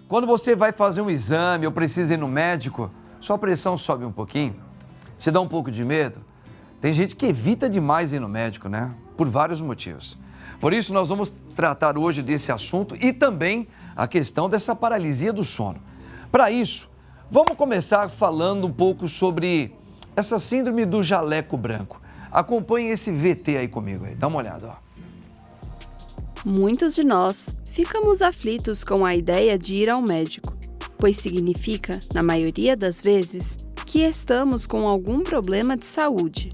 Quando você vai fazer um exame ou precisa ir no médico, sua pressão sobe um pouquinho, te dá um pouco de medo. Tem gente que evita demais ir no médico, né? Por vários motivos. Por isso, nós vamos tratar hoje desse assunto e também a questão dessa paralisia do sono. Para isso, vamos começar falando um pouco sobre essa síndrome do jaleco branco. Acompanhe esse VT aí comigo, aí. Dá uma olhada, ó. Muitos de nós ficamos aflitos com a ideia de ir ao médico, pois significa, na maioria das vezes, que estamos com algum problema de saúde.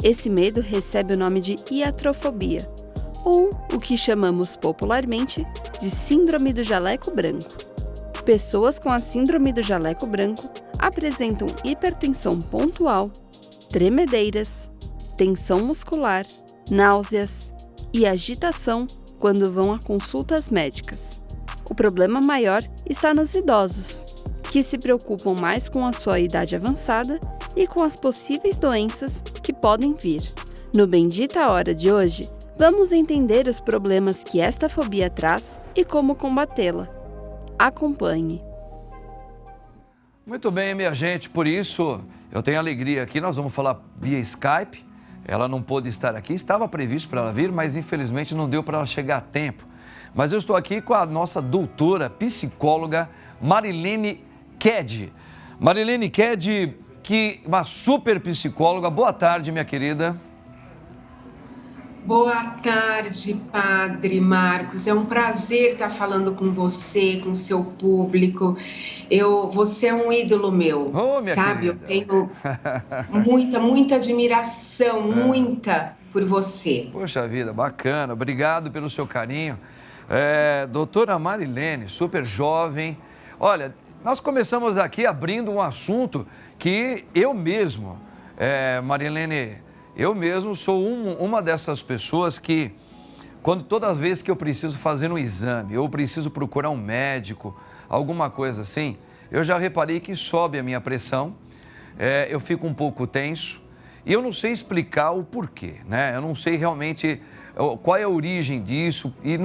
Esse medo recebe o nome de iatrofobia, ou o que chamamos popularmente de síndrome do jaleco branco. Pessoas com a síndrome do jaleco branco apresentam hipertensão pontual, tremedeiras, tensão muscular, náuseas e agitação quando vão a consultas médicas. O problema maior está nos idosos, que se preocupam mais com a sua idade avançada e com as possíveis doenças que podem vir. No Bendita Hora de hoje, vamos entender os problemas que esta fobia traz e como combatê-la. Acompanhe. Muito bem, minha gente, por isso eu tenho alegria aqui, nós vamos falar via Skype. Ela não pôde estar aqui, estava previsto para ela vir, mas infelizmente não deu para ela chegar a tempo. Mas eu estou aqui com a nossa doutora psicóloga Marilene Ked. Marilene Ked, que uma super psicóloga. Boa tarde, minha querida. Boa tarde, Padre Marcos. É um prazer estar falando com você, com o seu público. Você é um ídolo meu, sabe? Querida. Eu tenho muita admiração, muita por você. Poxa vida, bacana. Obrigado pelo seu carinho. Doutora Marilene, super jovem. Olha, nós começamos aqui abrindo um assunto que eu mesmo, Marilene, eu mesmo sou uma dessas pessoas que, toda vez que eu preciso fazer um exame, ou preciso procurar um médico, alguma coisa assim, eu já reparei que sobe a minha pressão, eu fico um pouco tenso e eu não sei explicar o porquê, né? Eu não sei realmente qual é a origem disso e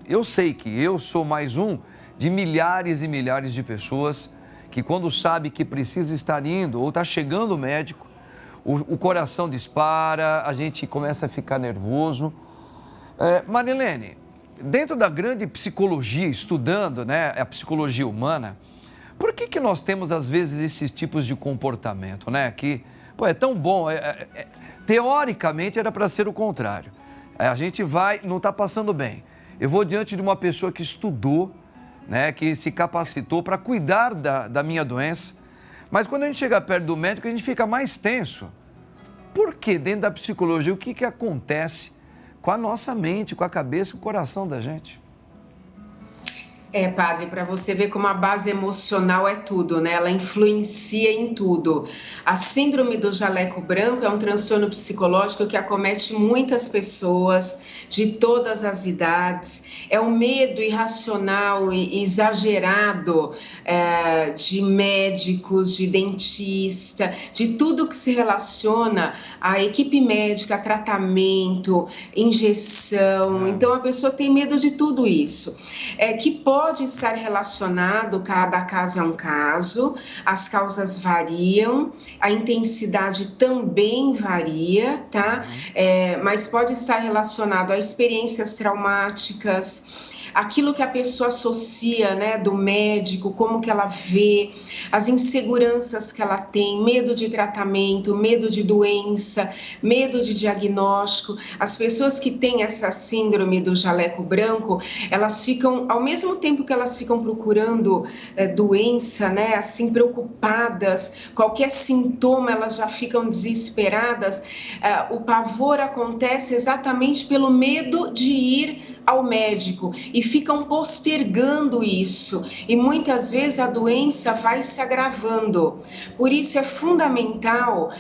eu sei que eu sou mais um de milhares e milhares de pessoas que quando sabe que precisa estar indo ou está chegando o médico, o coração dispara, a gente começa a ficar nervoso. Marilene, dentro da grande psicologia, estudando, né, a psicologia humana, por que nós temos, às vezes, esses tipos de comportamento, né? Que, é tão bom, teoricamente era para ser o contrário. A gente não está passando bem. Eu vou diante de uma pessoa que estudou, né, que se capacitou para cuidar da minha doença, mas quando a gente chega perto do médico, a gente fica mais tenso. Por que dentro da psicologia, o que acontece com a nossa mente, com a cabeça, com o coração da gente? Padre, para você ver como a base emocional é tudo, né? Ela influencia em tudo. A síndrome do jaleco branco é um transtorno psicológico que acomete muitas pessoas de todas as idades. É um medo irracional e exagerado de médicos, de dentista, de tudo que se relaciona à equipe médica, tratamento, injeção. Então, a pessoa tem medo de tudo isso. Que pode estar relacionado, cada caso é um caso, as causas variam, a intensidade também varia, tá? Mas pode estar relacionado a experiências traumáticas, aquilo que a pessoa associa, né, do médico, como que ela vê, as inseguranças que ela tem, medo de tratamento, medo de doença, medo de diagnóstico. As pessoas que têm essa síndrome do jaleco branco, elas ficam, ao mesmo tempo que elas ficam procurando doença, né, assim, preocupadas, qualquer sintoma elas já ficam desesperadas. O pavor acontece exatamente pelo medo de ir ao médico e ficam postergando isso e muitas vezes a doença vai se agravando. Por isso é fundamental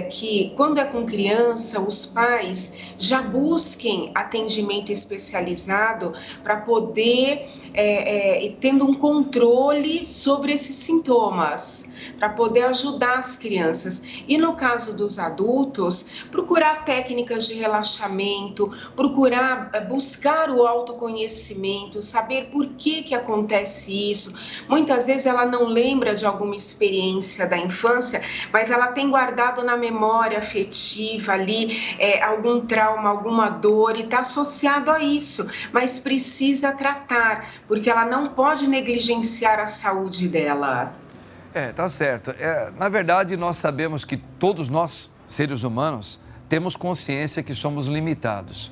que quando é com criança os pais já busquem atendimento especializado para poder tendo um controle sobre esses sintomas, para poder ajudar as crianças. E no caso dos adultos, procurar técnicas de relaxamento, procurar buscar buscar o autoconhecimento, saber por que acontece isso. Muitas vezes ela não lembra de alguma experiência da infância, mas ela tem guardado na memória afetiva ali algum trauma, alguma dor, e está associado a isso, mas precisa tratar, porque ela não pode negligenciar a saúde dela. Tá certo. Na verdade, nós sabemos que todos nós, seres humanos, temos consciência que somos limitados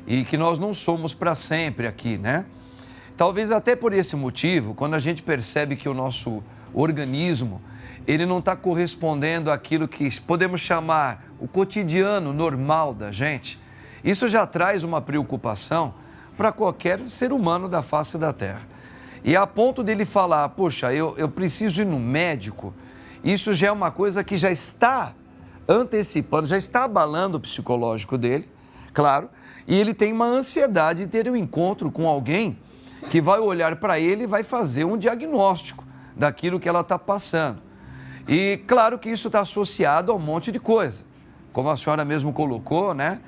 e que nós não somos para sempre aqui, né? Talvez até por esse motivo, quando a gente percebe que o nosso organismo, ele não está correspondendo àquilo que podemos chamar o cotidiano normal da gente, isso já traz uma preocupação para qualquer ser humano da face da Terra. E a ponto dele falar, poxa, eu preciso ir no médico, isso já é uma coisa que já está antecipando, já está abalando o psicológico dele, claro, e ele tem uma ansiedade de ter um encontro com alguém que vai olhar para ele e vai fazer um diagnóstico daquilo que ela está passando. E claro que isso está associado a um monte de coisa, como a senhora mesmo colocou, né?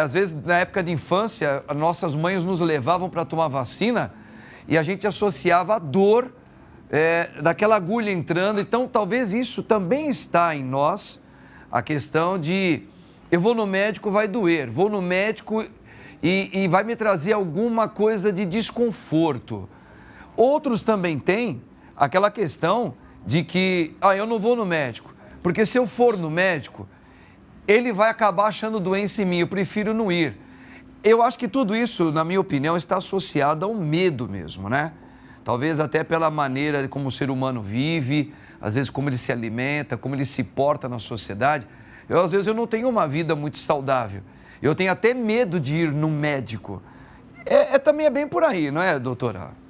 Às vezes, na época de infância, nossas mães nos levavam para tomar vacina e a gente associava a dor daquela agulha entrando. Então, talvez isso também está em nós, a questão de eu vou no médico, vai doer, vou no médico e vai me trazer alguma coisa de desconforto. Outros também têm aquela questão de que eu não vou no médico, porque se eu for no médico, ele vai acabar achando doença em mim, eu prefiro não ir. Eu acho que tudo isso, na minha opinião, está associado ao medo mesmo, né? Talvez até pela maneira como o ser humano vive, às vezes como ele se alimenta, como ele se porta na sociedade. Às vezes eu não tenho uma vida muito saudável, eu tenho até medo de ir no médico. Também é bem por aí, não é, doutora?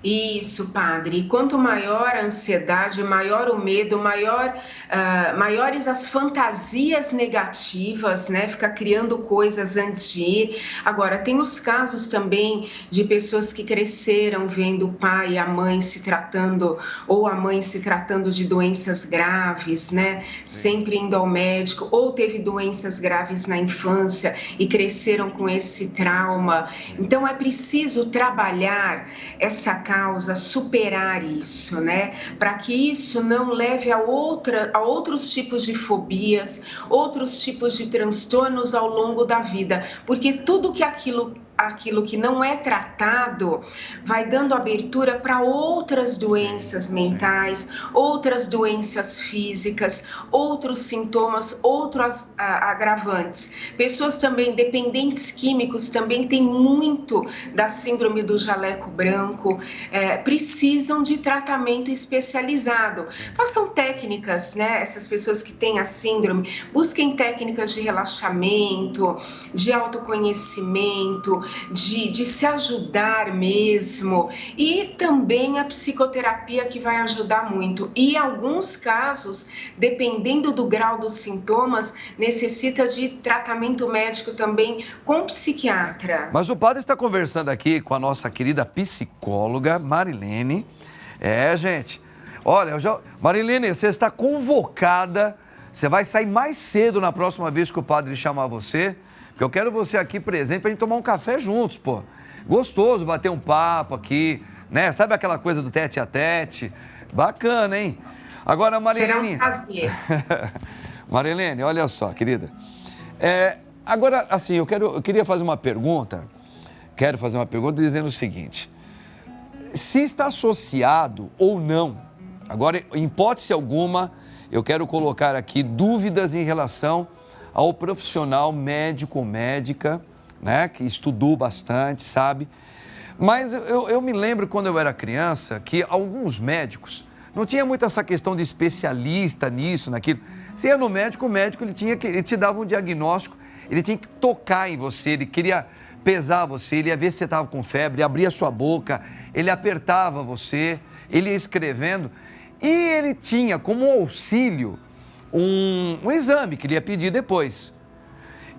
Isso, padre. E quanto maior a ansiedade, maior o medo, maiores as fantasias negativas, né? Ficar criando coisas antes de ir. Agora, tem os casos também de pessoas que cresceram vendo o pai e a mãe se tratando, ou a mãe se tratando de doenças graves, né? Sempre indo ao médico, ou teve doenças graves na infância e cresceram com esse trauma. Então, é preciso trabalhar essa causa, superar isso, né? Para que isso não leve a outros tipos de fobias, outros tipos de transtornos ao longo da vida, porque tudo que aquilo que não é tratado vai dando abertura para outras doenças mentais, outras doenças físicas, outros sintomas, outros agravantes. Pessoas também dependentes químicos também têm muito da síndrome do jaleco branco, precisam de tratamento especializado. Façam técnicas, né? Essas pessoas que têm a síndrome, busquem técnicas de relaxamento, de autoconhecimento, de se ajudar mesmo, e também a psicoterapia, que vai ajudar muito. E em alguns casos, dependendo do grau dos sintomas, necessita de tratamento médico também com psiquiatra. Mas o padre está conversando aqui com a nossa querida psicóloga Marilene. Gente, olha, Marilene, você está convocada, você vai sair mais cedo na próxima vez que o padre chamar você, porque eu quero você aqui presente pra gente tomar um café juntos, pô. Gostoso bater um papo aqui, né? Sabe aquela coisa do tete a tete? Bacana, hein? Agora, Marilene... Será um prazer. Marilene, olha só, querida. Agora, assim, eu queria fazer uma pergunta. Quero fazer uma pergunta dizendo o seguinte. Se está associado ou não, agora, em hipótese alguma, eu quero colocar aqui dúvidas em relação ao profissional médico ou médica, né, que estudou bastante, sabe? Mas eu me lembro quando eu era criança que alguns médicos não tinha muito essa questão de especialista nisso, naquilo. Você ia no médico, o médico ele te dava um diagnóstico, ele tinha que tocar em você, ele queria pesar você, ele ia ver se você estava com febre, abria sua boca, ele apertava você, ele ia escrevendo, e ele tinha como auxílio um exame que ele ia pedir depois.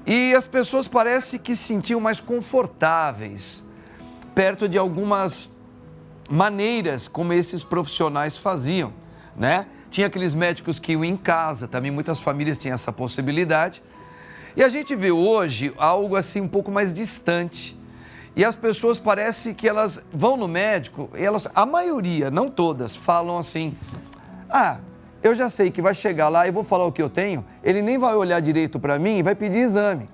E as pessoas parecem que se sentiam mais confortáveis perto de algumas maneiras como esses profissionais faziam, né? Tinha aqueles médicos que iam em casa, também muitas famílias tinham essa possibilidade. E a gente vê hoje algo assim um pouco mais distante. E as pessoas parece que elas vão no médico, e a maioria, não todas, falam assim, eu já sei que vai chegar lá, eu vou falar o que eu tenho, ele nem vai olhar direito para mim e vai pedir exame.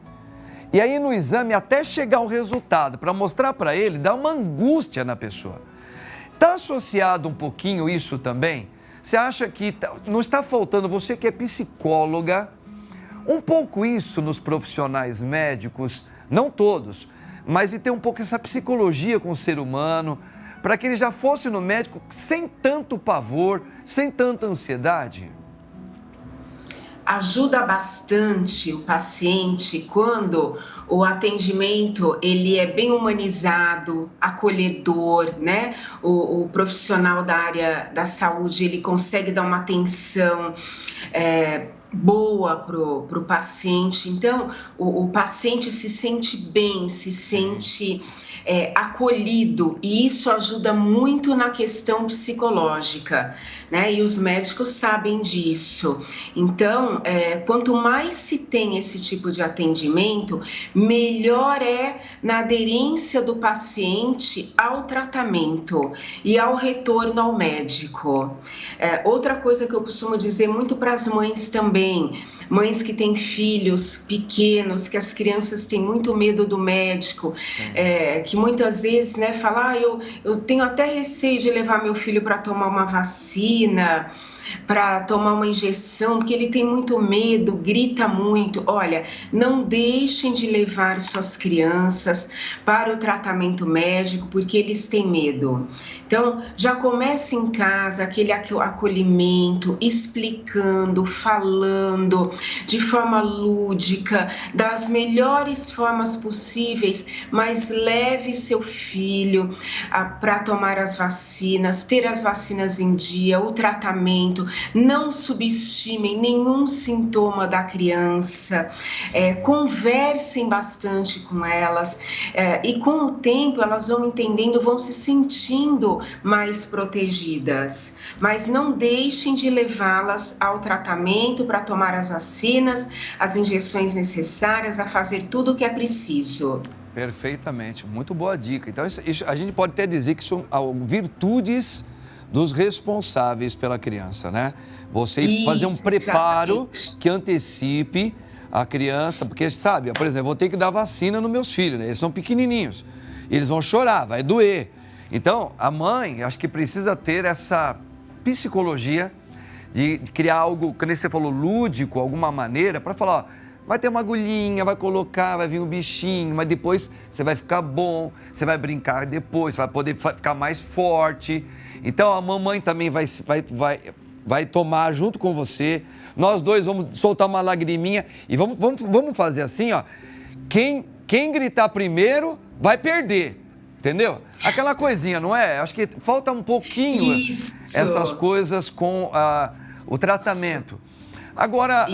E aí no exame, até chegar o resultado, para mostrar para ele, dá uma angústia na pessoa. Está associado um pouquinho isso também? Você acha que não está faltando, você que é psicóloga, um pouco isso nos profissionais médicos, não todos, mas e ter um pouco essa psicologia com o ser humano, para que ele já fosse no médico sem tanto pavor, sem tanta ansiedade? Ajuda bastante o paciente quando o atendimento ele é bem humanizado, acolhedor, né? O profissional da área da saúde ele consegue dar uma atenção boa para o paciente. Então, o paciente se sente bem, se sente acolhido, e isso ajuda muito na questão psicológica, né? E os médicos sabem disso. Então, quanto mais se tem esse tipo de atendimento, melhor é na aderência do paciente ao tratamento e ao retorno ao médico. Outra coisa que eu costumo dizer muito para as mães também, mães que têm filhos pequenos, que as crianças têm muito medo do médico, que muitas vezes, né, falam, eu tenho até receio de levar meu filho para tomar uma vacina, para tomar uma injeção, porque ele tem muito medo, grita muito. Olha, não deixem de levar suas crianças para o tratamento médico, porque eles têm medo. Então, já comece em casa aquele acolhimento, explicando, falando de forma lúdica, das melhores formas possíveis, mas leve seu filho para tomar as vacinas, ter as vacinas em dia, o tratamento. Não subestimem nenhum sintoma da criança, conversem bastante com elas, e com o tempo elas vão entendendo, vão se sentindo mais protegidas, mas não deixem de levá-las ao tratamento para tomar as vacinas, as injeções necessárias, a fazer tudo o que é preciso. Perfeitamente, muito boa dica. Então, a gente pode até dizer que são virtudes dos responsáveis pela criança, né? Você fazer um preparo que antecipe a criança, porque sabe, por exemplo, vou ter que dar vacina nos meus filhos, né? Eles são pequenininhos, eles vão chorar, vai doer. Então, a mãe, acho que precisa ter essa psicologia de criar algo, como você falou, lúdico, alguma maneira, para falar, ó, vai ter uma agulhinha, vai colocar, vai vir um bichinho, mas depois você vai ficar bom, você vai brincar depois, vai poder ficar mais forte. Então, a mamãe também vai tomar junto com você. Nós dois vamos soltar uma lagriminha e vamos fazer assim, ó. Quem gritar primeiro vai perder, entendeu? Aquela coisinha, não é? Acho que falta um pouquinho essas coisas com o tratamento. Agora,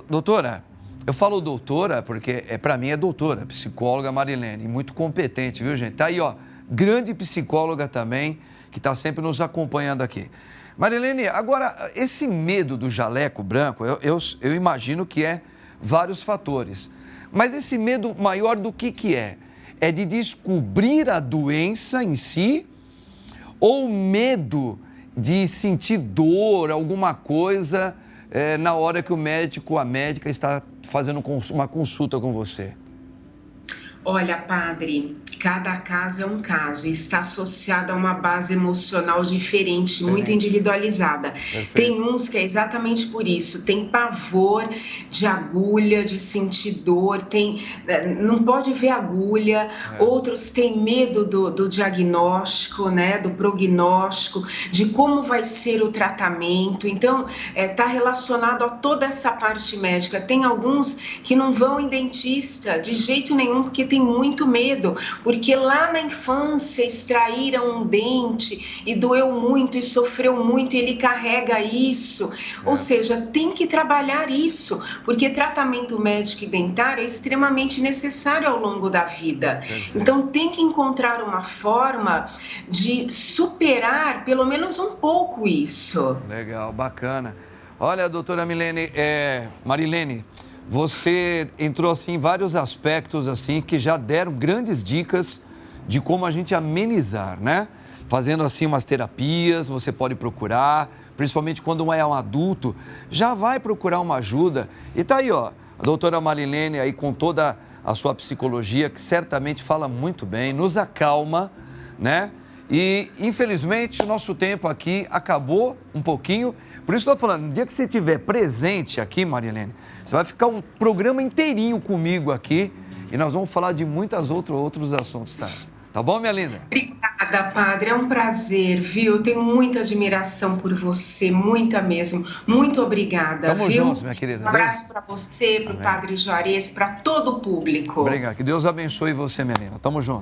doutora, eu falo doutora porque para mim é doutora, psicóloga Marilene, muito competente, viu, gente? Tá aí, ó, grande psicóloga também, que está sempre nos acompanhando aqui. Marilene, agora, esse medo do jaleco branco, eu imagino que é vários fatores. Mas esse medo maior do que é? É de descobrir a doença em si ou medo de sentir dor, alguma coisa, na hora que o médico, a médica está fazendo uma consulta com você? Olha, padre, cada caso é um caso, está associado a uma base emocional diferente, muito individualizada. Perfeito. Tem uns que é exatamente por isso, tem pavor de agulha, de sentir dor, não pode ver agulha, outros têm medo do diagnóstico, né, do prognóstico, de como vai ser o tratamento. Então, está relacionado a toda essa parte médica. Tem alguns que não vão em dentista de jeito nenhum, porque tem muito medo, porque lá na infância extraíram um dente e doeu muito e sofreu muito e ele carrega isso. Ou seja, tem que trabalhar isso, porque tratamento médico e dentário é extremamente necessário ao longo da vida. Então tem que encontrar uma forma de superar pelo menos um pouco isso. Legal, bacana. Olha, doutora Marilene, você entrou assim em vários aspectos assim que já deram grandes dicas de como a gente amenizar, né? Fazendo assim umas terapias, você pode procurar, principalmente quando é um adulto, já vai procurar uma ajuda. E tá aí, ó, a doutora Marilene aí com toda a sua psicologia, que certamente fala muito bem, nos acalma, né? E, infelizmente, o nosso tempo aqui acabou um pouquinho. Por isso estou falando, no dia que você estiver presente aqui, Marilene, você vai ficar um programa inteirinho comigo aqui e nós vamos falar de outros assuntos, tá? Tá bom, minha linda? Obrigada, padre. É um prazer, viu? Eu tenho muita admiração por você, muita mesmo. Muito obrigada, Tamo viu? juntos, minha querida. Um abraço para você, para o padre Juarez, para todo o público. Obrigado. Que Deus abençoe você, minha linda. Tamo junto.